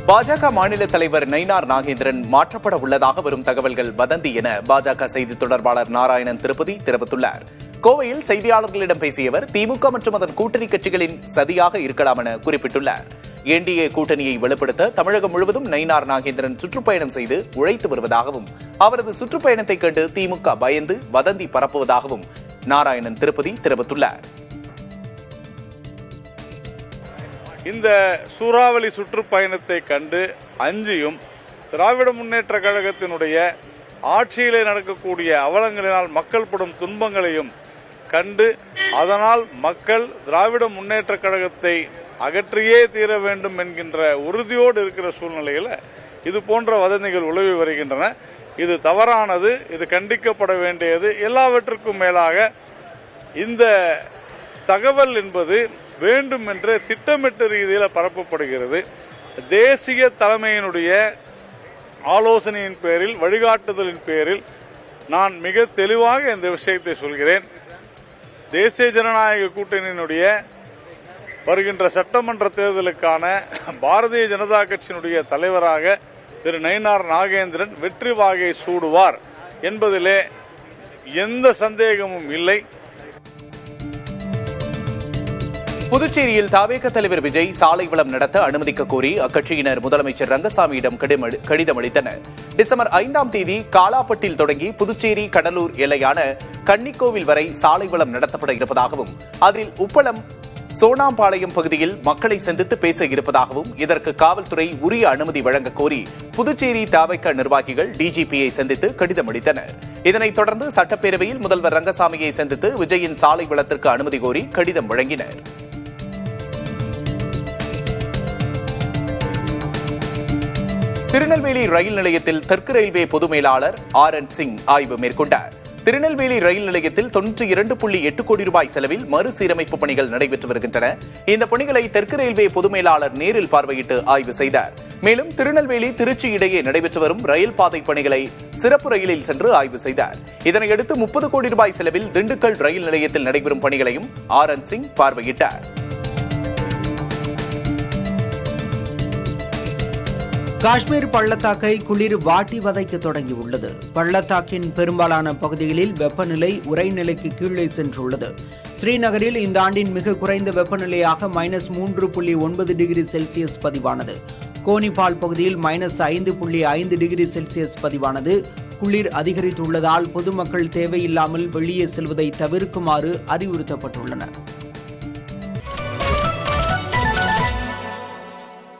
பாஜக மாநில தலைவர் நயினார் நாகேந்திரன் மாற்றப்பட உள்ளதாக வரும் தகவல்கள் வதந்தி என பாஜக செய்தி தொடர்பாளர் நாராயணன் திருப்பதி தெரிவித்துள்ளார். கோவையில் செய்தியாளர்களிடம் பேசிய அவர், திமுக மற்றும் அதன் கூட்டணி கட்சிகளின் சதியாக இருக்கலாம் என குறிப்பிட்டுள்ளார். என்டிஏ கூட்டணியை வலுப்படுத்த தமிழகம் முழுவதும் நயினார் நாகேந்திரன் சுற்றுப்பயணம் செய்து உழைத்து வருவதாகவும், அவரது சுற்றுப்பயணத்தை கண்டு திமுக பயந்து வதந்தி பரப்புவதாகவும் நாராயணன் திருப்பதி தெரிவித்துள்ளார். இந்த சூறாவளி சுற்றுப்பயணத்தை கண்டு அஞ்சியும் திராவிட முன்னேற்ற கழகத்தினுடைய ஆட்சியிலே நடக்கக்கூடிய அவலங்களினால் மக்கள் படும் துன்பங்களையும் கண்டு அதனால் மக்கள் திராவிட முன்னேற்ற கழகத்தை அகற்றியே தீர வேண்டும் என்கின்ற உறுதியோடு இருக்கிற சூழ்நிலையில் இது போன்ற வதந்திகள் உலவி வருகின்றன. இது தவறானது, இது கண்டிக்கப்பட வேண்டியது. எல்லாவற்றுக்கும் மேலாக இந்த தகவல் என்பது வேண்டும் என்று திட்டமிட்ட ரீதியில் பரப்பப்படுகிறது. தேசிய தலைமையினுடைய ஆலோசனையின் பேரில், வழிகாட்டுதலின் பேரில் நான் மிக தெளிவாக இந்த விஷயத்தை சொல்கிறேன். தேசிய ஜனநாயக கூட்டணியினுடைய வருகின்ற சட்டமன்ற தேர்தலுக்கான பாரதிய ஜனதா கட்சியினுடைய தலைவராக திரு நயினார் நாகேந்திரன் வெற்றி வாகை சூடுவார் என்பதிலே எந்த சந்தேகமும் இல்லை. புதுச்சேரியில் தவேக தலைவர் விஜய் சாலை வளம் நடத்த அனுமதிக்க கோரி அக்கட்சியினர் முதலமைச்சர் ரங்கசாமியிடம் கடிதம் அளித்தனர். டிசம்பர் 5ஆம் தேதி காலாப்பட்டில் தொடங்கி புதுச்சேரி கடலூர் எல்லையான கன்னிக்கோவில் வரை சாலை வளம் நடத்தப்பட இருப்பதாகவும், அதில் உப்பளம் சோனாம்பாளையம் பகுதியில் மக்களை சந்தித்து பேச இருப்பதாகவும், இதற்கு காவல்துறை உரிய அனுமதி வழங்க கோரி புதுச்சேரி தவேக நிர்வாகிகள் டிஜிபியை சந்தித்து கடிதம் அளித்தனர். இதனைத் தொடர்ந்து சட்டப்பேரவையில் முதல்வர் ரங்கசாமியை சந்தித்து விஜயின் சாலை வளத்திற்கு அனுமதி கோரி கடிதம் வழங்கினர். திருநெல்வேலி ரயில் நிலையத்தில் தெற்கு ரயில்வே பொது மேலாளர் RN சிங் ஆய்வு மேற்கொண்டார். திருநெல்வேலி ரயில் நிலையத்தில் 92.8 கோடி ரூபாய் செலவில் மறுசீரமைப்பு பணிகள் நடைபெற்று வருகின்றன. இந்த பணிகளை தெற்கு ரயில்வே பொது மேலாளர் நேரில் பார்வையிட்டு ஆய்வு செய்தார். மேலும் திருநெல்வேலி திருச்சி இடையே நடைபெற்று வரும் ரயில் பாதை பணிகளை சிறப்பு ரயிலில் சென்று ஆய்வு செய்தார். இதனையடுத்து 30 கோடி ரூபாய் செலவில் திண்டுக்கல் ரயில் நிலையத்தில் நடைபெறும் பணிகளையும் RN சிங் பார்வையிட்டார். காஷ்மீர் பள்ளத்தாக்கை குளிர் வாட்டி வதைக்க தொடங்கியுள்ளது. பள்ளத்தாக்கின் பெரும்பாலான பகுதிகளில் வெப்பநிலை உறைநிலைக்கு கீழே சென்றுள்ளது. ஸ்ரீநகரில் இந்த ஆண்டின் மிக குறைந்த வெப்பநிலையாக -3.9 டிகிரி செல்சியஸ் பதிவானது. கோனிபால் பகுதியில் -5.5 டிகிரி செல்சியஸ் பதிவானது. குளிர் அதிகரித்துள்ளதால் பொதுமக்கள் தேவையில்லாமல் வெளியே செல்வதை தவிர்க்குமாறு அறிவுறுத்தப்பட்டுள்ளனர்.